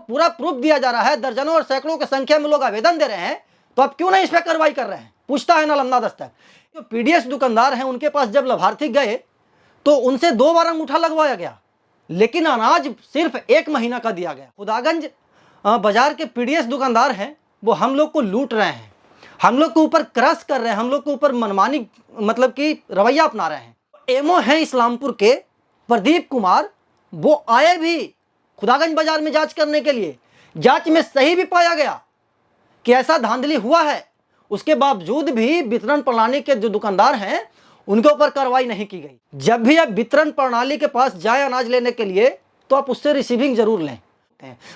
पूरा प्रूफ दिया जा रहा है, दर्जनों और सैकड़ों की संख्या में लोग आवेदन दे रहे हैं, तो आप क्यों नहीं इस पर कार्रवाई कर रहे हैं, पूछता है नालंदा दस्तक। जो पीडीएस दुकानदार हैं उनके पास जब लाभार्थी गए तो उनसे 2 बार अंगूठा लगवाया गया, लेकिन अनाज सिर्फ 1 महीना का दिया गया। खुदागंज बाजार के पीडीएस दुकानदार हैं, वो हम लोग को लूट रहे हैं, हम लोग के ऊपर क्रश कर रहे हैं, हम लोग के ऊपर मनमानी मतलब कि रवैया अपना रहे हैं। एमओ है इस्लामपुर के प्रदीप कुमार, वो आए भी खुदागंज बाजार में जांच करने के लिए। जांच में सही भी पाया गया कि ऐसा धांधली हुआ है, उसके बावजूद भी वितरण प्रणाली के जो दुकानदार हैं उनके ऊपर कार्रवाई नहीं की गई। जब भी आप वितरण प्रणाली के पास जाए अनाज लेने के लिए तो आप उससे रिसीविंग जरूर लें।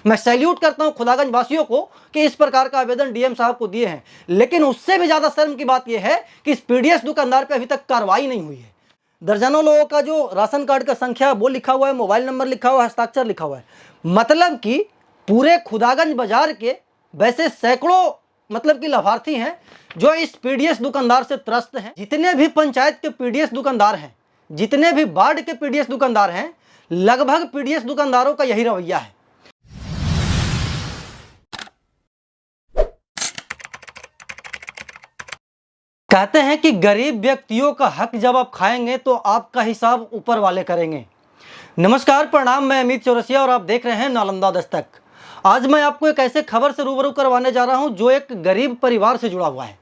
मैं सैल्यूट करता हूं खुदागंज वासियों को कि इस प्रकार का आवेदन डीएम साहब को दिए हैं, लेकिन उससे भी ज्यादा शर्म की बात यह है कि इस पीडीएस दुकानदार पे अभी तक कार्रवाई नहीं हुई है। दर्जनों लोगों का जो राशन कार्ड का संख्या वो लिखा हुआ है, मोबाइल नंबर लिखा हुआ है, हस्ताक्षर लिखा हुआ है, मतलब कि पूरे खुदागंज बाजार के वैसे सैकड़ों मतलब कि लाभार्थी हैं जो इस पीडीएस दुकानदार से त्रस्त हैं। जितने भी पंचायत के पीडीएस दुकानदार हैं, जितने भी वार्ड के पीडीएस दुकानदार हैं, लगभग पीडीएस दुकानदारों का यही रवैया है। कहते हैं कि गरीब व्यक्तियों का हक जब आप खाएंगे तो आपका हिसाब ऊपर वाले करेंगे। नमस्कार, प्रणाम, मैं अमित चौरसिया और आप देख रहे हैं नालंदा दस्तक। आज मैं आपको एक ऐसे खबर से रूबरू करवाने जा रहा हूं जो एक गरीब परिवार से जुड़ा हुआ है।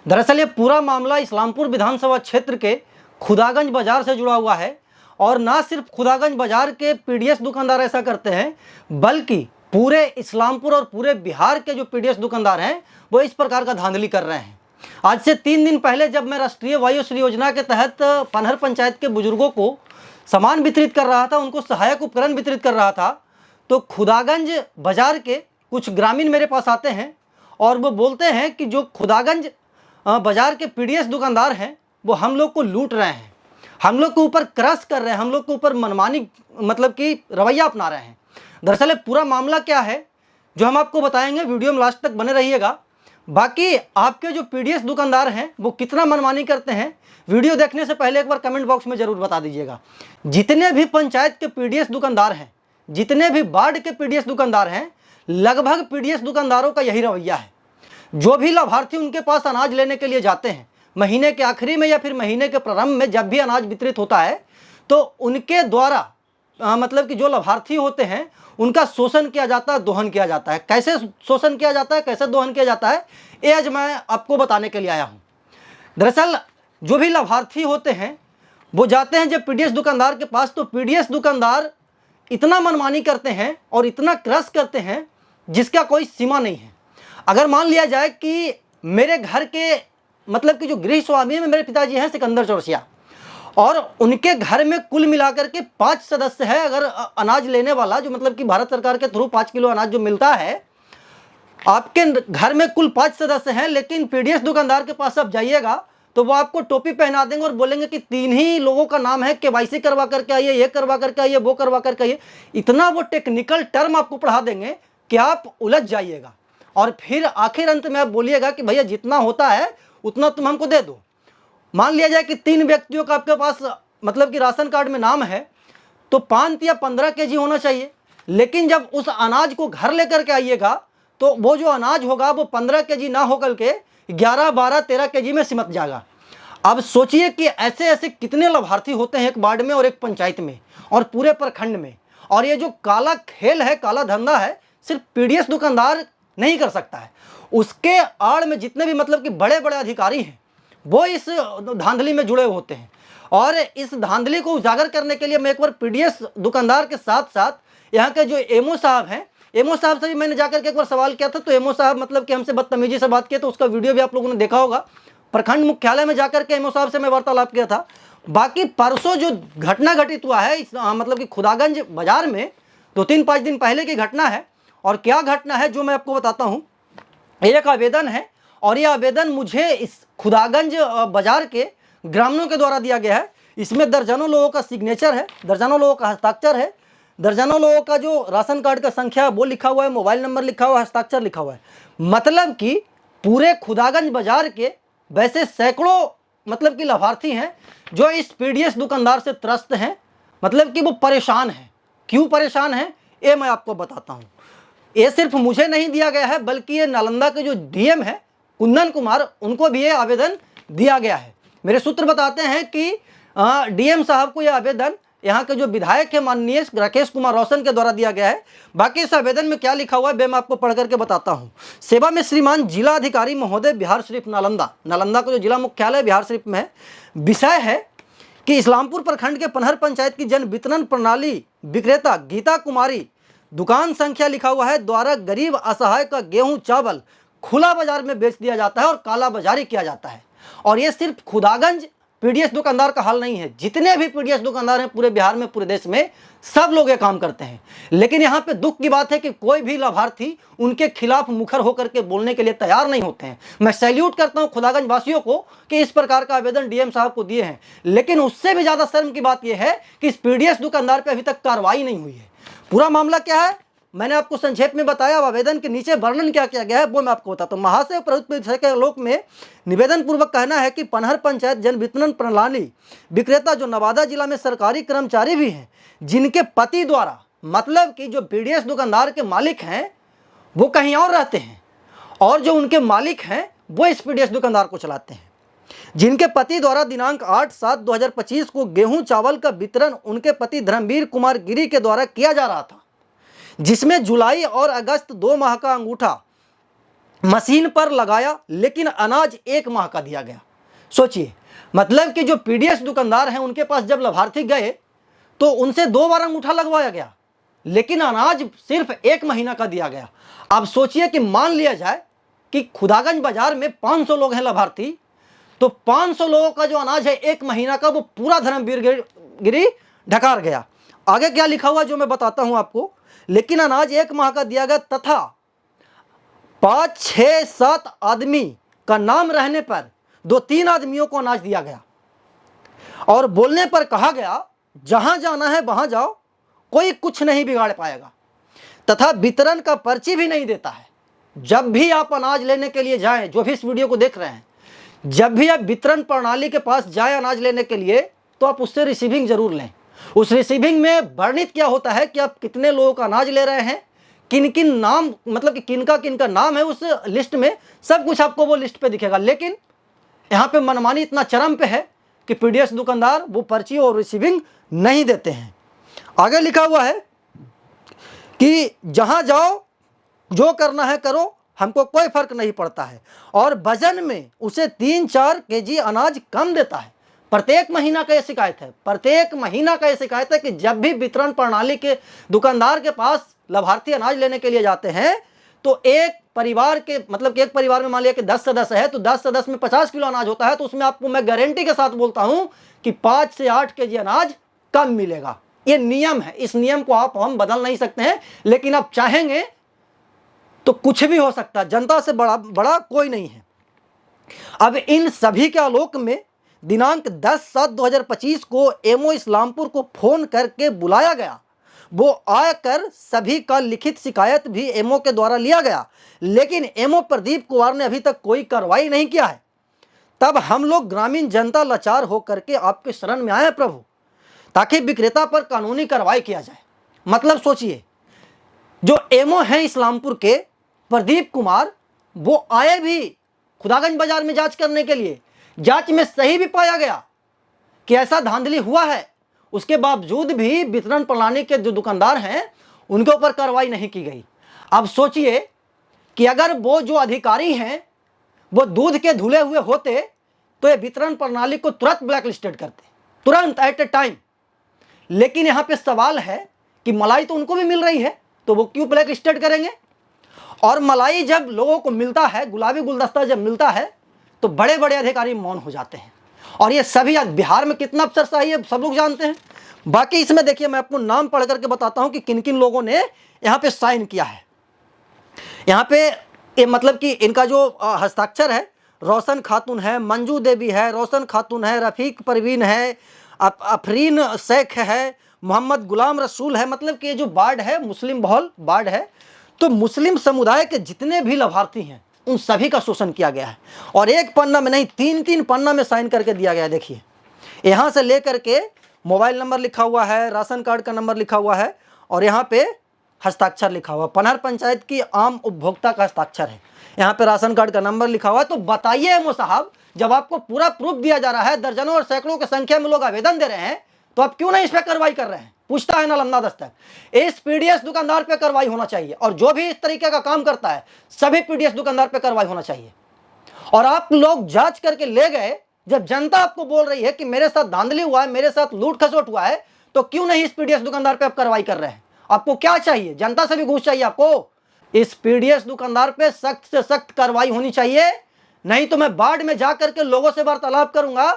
दरअसल ये पूरा मामला इस्लामपुर विधानसभा क्षेत्र के खुदागंज बाजार से जुड़ा हुआ है, और ना सिर्फ खुदागंज बाजार के पीडीएस दुकानदार ऐसा करते हैं, बल्कि पूरे इस्लामपुर और पूरे बिहार के जो पीडीएस दुकानदार हैं वो इस प्रकार का धांधली कर रहे हैं। आज से 3 दिन पहले जब मैं राष्ट्रीय वायुश्री योजना के तहत पनहर पंचायत के बुजुर्गों को सामान वितरित कर रहा था, उनको सहायक उपकरण वितरित कर रहा था, तो खुदागंज बाजार के कुछ ग्रामीण मेरे पास आते हैं और वो बोलते हैं कि जो खुदागंज बाजार के पीडीएस दुकानदार हैं वो हम लोग को लूट रहे हैं, हम लोग के ऊपर क्रश कर रहे हैं, हम लोग के ऊपर मनमानी मतलब कि रवैया अपना रहे हैं। दरअसल पूरा मामला क्या है जो हम आपको बताएंगे, वीडियो में लास्ट तक बने रहिएगा। बाकी आपके जो पीडीएस दुकानदार हैं वो कितना मनमानी करते हैं, वीडियो देखने से पहले एक बार कमेंट बॉक्स में जरूर बता दीजिएगा। जितने भी पंचायत के पीडीएस दुकानदार हैं, जितने भी वार्ड के पीडीएस दुकानदार हैं, लगभग पीडीएस दुकानदारों का यही रवैया है। जो भी लाभार्थी उनके पास अनाज लेने के लिए जाते हैं, महीने के आखिरी में या फिर महीने के प्रारंभ में जब भी अनाज वितरित होता है, तो उनके द्वारा मतलब कि जो लाभार्थी होते हैं उनका शोषण किया जाता है, दोहन किया जाता है। कैसे शोषण किया जाता है, कैसे दोहन किया जाता है, ये आज मैं आपको बताने के लिए आया हूँ। दरअसल जो भी लाभार्थी होते हैं वो जाते हैं जब पीडीएस दुकानदार के पास, तो पीडीएस दुकानदार इतना मनमानी करते हैं और इतना क्रश करते हैं जिसका कोई सीमा नहीं है। अगर मान लिया जाए कि मेरे घर के मतलब कि जो गृह स्वामी में मेरे पिताजी हैं सिकंदर चौरसिया, और उनके घर में कुल मिलाकर के 5 सदस्य है। अगर अनाज लेने वाला जो मतलब कि भारत सरकार के थ्रू 5 किलो अनाज जो मिलता है, आपके घर में कुल 5 सदस्य हैं, लेकिन पीडीएस दुकानदार के पास आप जाइएगा तो वो आपको टोपी पहना देंगे और बोलेंगे कि 3 ही लोगों का नाम है, केवाईसी करवा करके आइए, ये करवा करके आइए, वो करवा करके आइए। इतना वो टेक्निकल टर्म आपको पढ़ा देंगे कि आप उलझ जाइएगा, और फिर आखिर अंत में आप बोलिएगा कि भैया जितना होता है उतना तुम हमको दे दो। मान लिया जाए कि 3 व्यक्तियों का आपके पास मतलब कि राशन कार्ड में नाम है, तो 5 या 15 केजी होना चाहिए, लेकिन जब उस अनाज को घर लेकर के आइएगा तो वो जो अनाज होगा वो 15 केजी ना होकर के 11, 12, 13 केजी में सिमट जाएगा। अब सोचिए कि ऐसे ऐसे कितने लाभार्थी होते हैं एक वार्ड में और एक पंचायत में और पूरे प्रखंड में। और ये जो काला खेल है, काला धंधा है, सिर्फ पीडीएस दुकानदार नहीं कर सकता है, उसके आड़ में जितने भी मतलब कि बड़े बड़े अधिकारी हैं वो इस धांधली में जुड़े होते हैं। और इस धांधली को उजागर करने के लिए मैं एक बार पीडीएस दुकानदार के साथ साथ यहाँ के जो एमओ साहब हैं, एमओ साहब से भी मैंने जाकर के एक बार सवाल किया था, तो एमओ साहब मतलब कि हमसे बदतमीजी से बात किया, तो उसका वीडियो भी आप लोगों ने देखा होगा। प्रखंड मुख्यालय में जाकर के एमओ साहब से मैं वार्तालाप किया था। बाकी परसों जो घटना घटित हुआ है इस मतलब कि खुदागंज बाजार में, 2-3-5 दिन पहले की घटना है। और क्या घटना है जो मैं आपको बताता हूँ। एक आवेदन है और ये आवेदन मुझे इस खुदागंज बाजार के ग्रामीणों के द्वारा दिया गया है। इसमें दर्जनों लोगों का सिग्नेचर है, दर्जनों लोगों का हस्ताक्षर है, दर्जनों लोगों का जो राशन कार्ड का संख्या वो लिखा हुआ है, मोबाइल नंबर लिखा हुआ है, हस्ताक्षर लिखा हुआ है। मतलब कि पूरे खुदागंज बाजार के वैसे सैकड़ों मतलब कि लाभार्थी हैं जो इस पीडीएस दुकानदार से त्रस्त हैं, मतलब कि वो परेशान हैं। क्यों परेशान हैं ये मैं आपको बताता हूँ। ये सिर्फ मुझे नहीं दिया गया है, बल्कि ये नालंदा के जो डीएम है कुंदन कुमार, उनको भी ये आवेदन दिया गया है। मेरे सूत्र बताते हैं कि डीएम साहब को यह आवेदन यहाँ के जो विधायक है माननीय राकेश कुमार रोशन के द्वारा दिया गया है। बाकी इस आवेदन में क्या लिखा हुआ है मैं आपको पढ़ करके बताता हूँ। सेवा में श्रीमान जिला अधिकारी महोदय बिहार शरीफ नालंदा, नालंदा का जो जिला मुख्यालय बिहार शरीफ में है। विषय है कि इस्लामपुर प्रखंड के पनहर पंचायत की जन वितरण प्रणाली विक्रेता गीता कुमारी, दुकान संख्या लिखा हुआ है, द्वारा गरीब असहाय का गेहूं चावल खुला बाजार में बेच दिया जाता है और काला बाजारी किया जाता है। और ये सिर्फ खुदागंज पीडीएस दुकानदार का हाल नहीं है, जितने भी पीडीएस दुकानदार हैं पूरे बिहार में, पूरे देश में, सब लोग ये काम करते हैं। लेकिन यहाँ पे दुख की बात है कि कोई भी लाभार्थी उनके खिलाफ मुखर होकर के बोलने के लिए तैयार नहीं होते हैं। मैं सैल्यूट करता हूँ खुदागंज वासियों को कि इस प्रकार का आवेदन डीएम साहब को दिए हैं, लेकिन उससे भी ज्यादा शर्म की बात यह है कि इस पीडीएस दुकानदार पर अभी तक कार्रवाई नहीं हुई है। पूरा मामला क्या है मैंने आपको संक्षेप में बताया। आवेदन के नीचे वर्णन क्या किया गया है वो मैं आपको बताता हूँ। महाशय प्रभुत्व के आलोक में निवेदन पूर्वक कहना है कि पनहर पंचायत जन वितरण प्रणाली विक्रेता जो नवादा जिला में सरकारी कर्मचारी भी हैं, जिनके पति द्वारा, मतलब कि जो पीडीएस दुकानदार के मालिक हैं वो कहीं और रहते हैं और जो उनके मालिक हैं वो इस पीडीएस दुकानदार को चलाते हैं, जिनके पति द्वारा दिनांक 8/7/2025 को गेहूं चावल का वितरण उनके पति धर्मवीर कुमार गिरी के द्वारा किया जा रहा था, जिसमें जुलाई और अगस्त 2 माह का अंगूठा मशीन पर लगाया, लेकिन अनाज 1 माह का दिया गया। सोचिए, मतलब कि जो पीडीएस दुकानदार हैं उनके पास जब लाभार्थी गए तो उनसे 2 बार अंगूठा लगवाया गया, लेकिन अनाज सिर्फ 1 महीना का दिया गया। अब सोचिए कि मान लिया जाए कि खुदागंज बाजार में 500 लोग हैं लाभार्थी, तो 500 लोगों का जो अनाज है 1 महीना का, वो पूरा धर्मवीर गिरी ढकार गया। आगे क्या लिखा हुआ जो मैं बताता हूं आपको। लेकिन अनाज 1 माह का दिया गया तथा 5, 6, 7 आदमी का नाम रहने पर 2-3 आदमियों को अनाज दिया गया और बोलने पर कहा गया जहां जाना है वहां जाओ, कोई कुछ नहीं बिगाड़ पाएगा, तथा वितरण का पर्ची भी नहीं देता है। जब भी आप अनाज लेने के लिए जाएं, जो भी इस वीडियो को देख रहे हैं, जब भी आप वितरण प्रणाली के पास जाएं अनाज लेने के लिए, तो आप उससे रिसीविंग जरूर लें। उस रिसीविंग में वर्णित क्या होता है कि आप कितने लोगों का अनाज ले रहे हैं, किन किन नाम, मतलब कि किनका नाम है उस लिस्ट में, सब कुछ आपको वो लिस्ट पे दिखेगा। लेकिन यहाँ पे मनमानी इतना चरम पे है कि पीडीएस दुकानदार वो पर्ची और रिसीविंग नहीं देते हैं। आगे लिखा हुआ है कि जहां जाओ जो करना है करो, हमको कोई फर्क नहीं पड़ता है, और वजन में उसे 3-4 केजी अनाज कम देता है। प्रत्येक महीना का यह शिकायत है, प्रत्येक महीना का यह शिकायत है कि जब भी वितरण प्रणाली के दुकानदार के पास लाभार्थी अनाज लेने के लिए जाते हैं तो एक परिवार के, मतलब कि एक परिवार में मान लिया कि 10 सदस्य है, तो 10 सदस्य में 50 किलो अनाज होता है, तो उसमें आपको मैं गारंटी के साथ बोलता हूं कि 5 से 8 केजी अनाज कम मिलेगा। ये नियम है, इस नियम को आप हम बदल नहीं सकते हैं, लेकिन आप चाहेंगे तो कुछ भी हो सकता है। जनता से बड़ा कोई नहीं है। अब इन सभी के आलोक में दिनांक 10/7/2025 को एमओ इस्लामपुर को फोन करके बुलाया गया। वो आकर सभी का लिखित शिकायत भी एमओ के द्वारा लिया गया, लेकिन एमओ प्रदीप कुमार ने अभी तक कोई कार्रवाई नहीं किया है। तब हम लोग ग्रामीण जनता लाचार होकर के आपके शरण में आए हैं प्रभु, ताकि विक्रेता पर कानूनी कार्रवाई किया जाए। मतलब सोचिए, जो एमओ है इस्लामपुर के प्रदीप कुमार, वो आए भी खुदागंज बाजार में जांच करने के लिए। जांच में सही भी पाया गया कि ऐसा धांधली हुआ है, उसके बावजूद भी वितरण प्रणाली के जो दुकानदार हैं उनके ऊपर कार्रवाई नहीं की गई। अब सोचिए कि अगर वो जो अधिकारी हैं वो दूध के धुले हुए होते तो ये वितरण प्रणाली को तुरंत ब्लैक लिस्टेड करते, तुरंत एट ए टाइम। लेकिन यहाँ पे सवाल है कि मलाई तो उनको भी मिल रही है, तो वो क्यों ब्लैक लिस्टेड करेंगे? और मलाई जब लोगों को मिलता है, गुलाबी गुलदस्ता जब मिलता है, तो बड़े बड़े अधिकारी मौन हो जाते हैं। और ये सभी आज बिहार में कितना अफसरशाही है सब लोग जानते हैं। बाकी इसमें देखिए, मैं आपको नाम पढ़ करके बताता हूं कि किन किन लोगों ने यहाँ पे साइन किया है। यहाँ पे ये मतलब कि इनका जो हस्ताक्षर है, रोशन खातून है, मंजू देवी है, रोशन खातून है, रफीक परवीन है, अफरीन शेख है, मोहम्मद गुलाम रसूल है। मतलब कि ये जो वार्ड है मुस्लिम बहुल वार्ड है, तो मुस्लिम समुदाय के जितने भी लाभार्थी हैं उन सभी का शोषण किया गया है। और एक पन्ना में नहीं, 3-3 पन्ना में साइन करके दिया गया है। देखिए, यहाँ से लेकर के मोबाइल नंबर लिखा हुआ है, राशन कार्ड का नंबर लिखा हुआ है, और यहाँ पे हस्ताक्षर लिखा हुआ, पनहर पंचायत की आम उपभोक्ता का हस्ताक्षर है। यहाँ पे राशन कार्ड का नंबर लिखा हुआ है। तो बताइए एमओ साहब, जब आपको पूरा प्रूफ दिया जा रहा है, दर्जनों और सैकड़ों की संख्या में लोग आवेदन दे रहे हैं, तो आप क्यों नहीं इस पर कार्रवाई कर रहे हैं? पूछता है नालंदा दस्तक। इस पीडीएस दुकानदार पे कार्रवाई होना चाहिए, और जो भी इस तरीके का काम करता है सभी पीडीएस दुकानदार पे कार्रवाई होना चाहिए। और आप लोग जांच करके ले गए, जब जनता आपको बोल रही है कि मेरे साथ धांधली हुआ है, मेरे साथ लूट खसोट हुआ है, तो क्यों नहीं इस पीडीएस दुकानदार पे आप कार्रवाई कर रहे हैं? आपको क्या चाहिए? जनता से भी घूस चाहिए आपको? इस पीडीएस दुकानदार पे सख्त से सख्त कार्रवाई होनी चाहिए, नहीं तो मैं बाढ़ में जाकर के लोगों से वार्तालाप करूंगा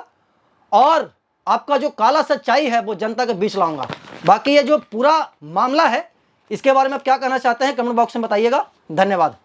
और आपका जो काला सच्चाई है वो जनता के बीच लाऊंगा। बाकी ये जो पूरा मामला है, इसके बारे में आप क्या कहना चाहते हैं कमेंट बॉक्स में बताइएगा। धन्यवाद।